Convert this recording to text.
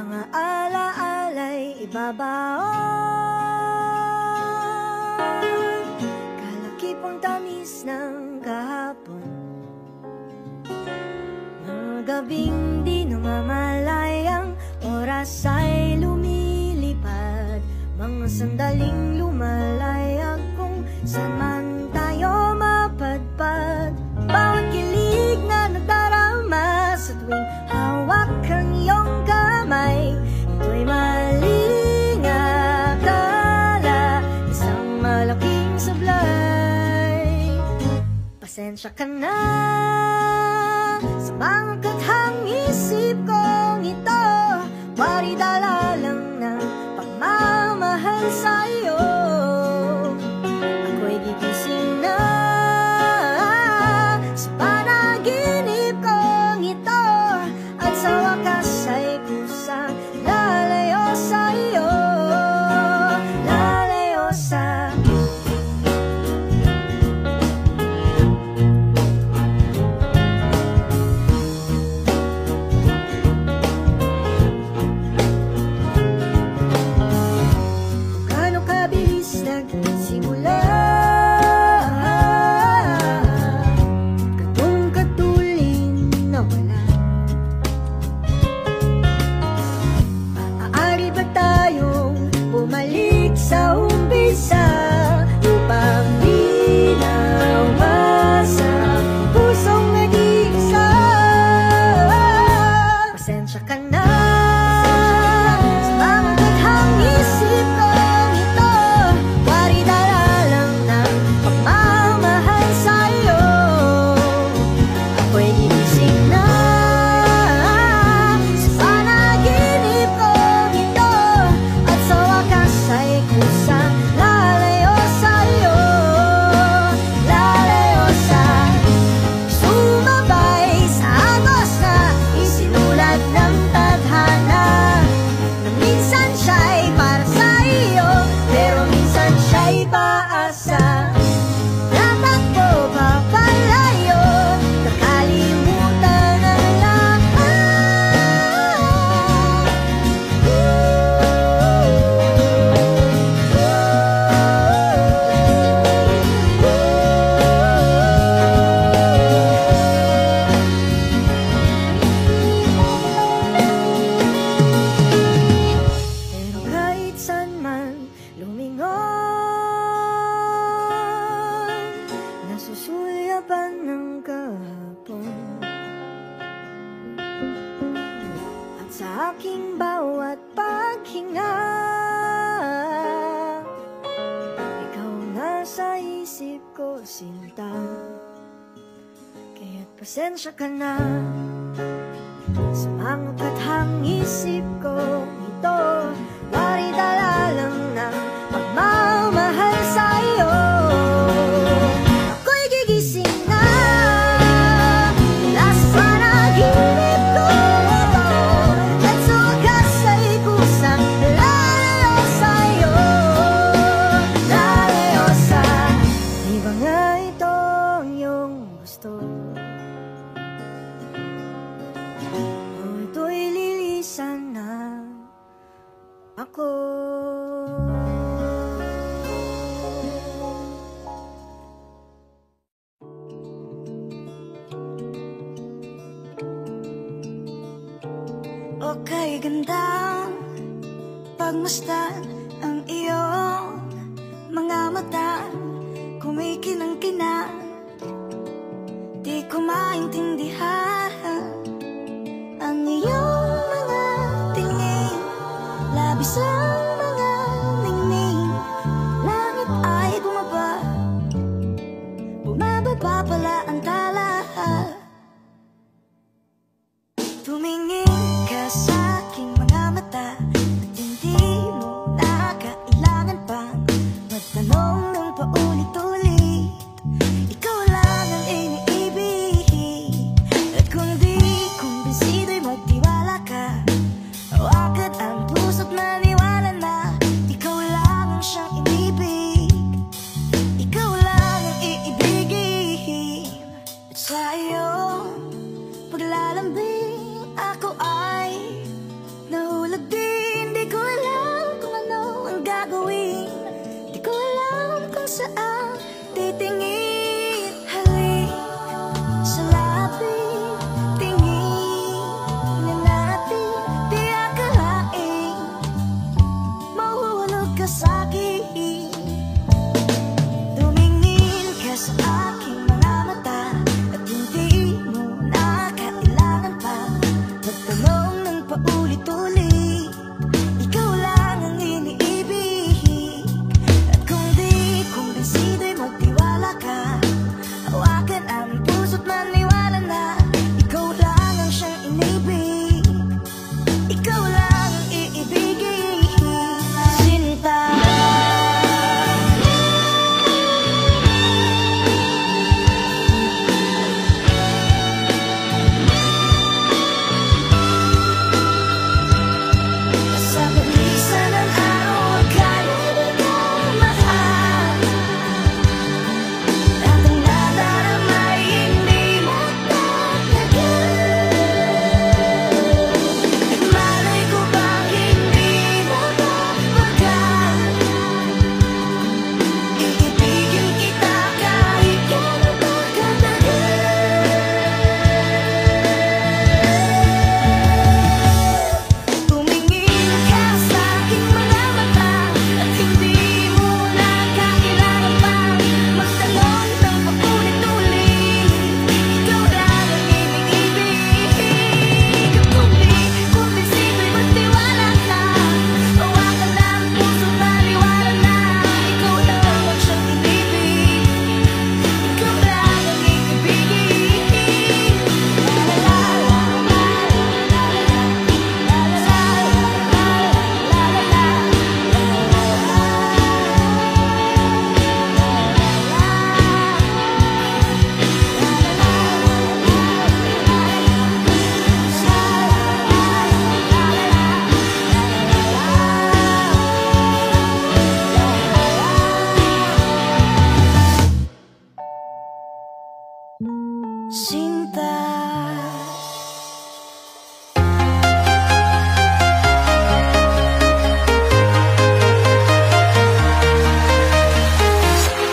mga alaala'y ibabaon. Kalakipang tamis ng kahapon, mga gabing di namamalayang oras ay lumilipad, mga sandaling lumalayag kung saan man tayo mapadpad. Bawat kilig na nadarama sa tuwing hawak ang iyong kamay, ito'y maling akala, isang malaking sablay. Pasensya ka na sa mga kathang isip kong ito, wari dala lang ng pagmamahal sa'yo. Ako'y gigising na sa panaginip kong ito, at sa wakas ay kusang lalayo sa'yo, lalayo sa gaano kabilis nagsimula, ganun katulin na wala. Maaari ba tayong bumalik sa umpisa upang di nawasa pusong nag-iisa? Pasensya ka na sa mga kathang isip kong ito, wari dala lang ng pagmamahal sa'yo. Ako'y gigising na sa panaginip kong ito, at sa wakas ay kusang lalayo sa'yo, lalayo sa sumabay sa agos na isinulat ng tadhana, na minsan siya'y para sa iyo, pero minsan siya'y paasa. Tatakbo papalayo, nakalimutan ang lahat. Pero kahit saan man lumingon, nasusulyapan ng kahapon, at sa aking bawat paghinga, ikaw nasa isip ko, sinta. Kaya't pasensya ka na sa mga kathang isip ko ito, wari dala lang ng pagmamahal sa'yo. Ako'y gigising na mula sa panaginip ko ito, at sa wakas ay kusang lalayo sa'yo, lalayo sa di ba nga ito ang iyong gusto? O ito'y lilisan na ako. Okay, gandang pagmasdan ang iyong mga mata, kumikinang-kinang, di ko maintindihan ang iyong mga tingin, labis ang mga ningning. Langit ay bumaba, bumababa pala ang tala. Tumingin ka sa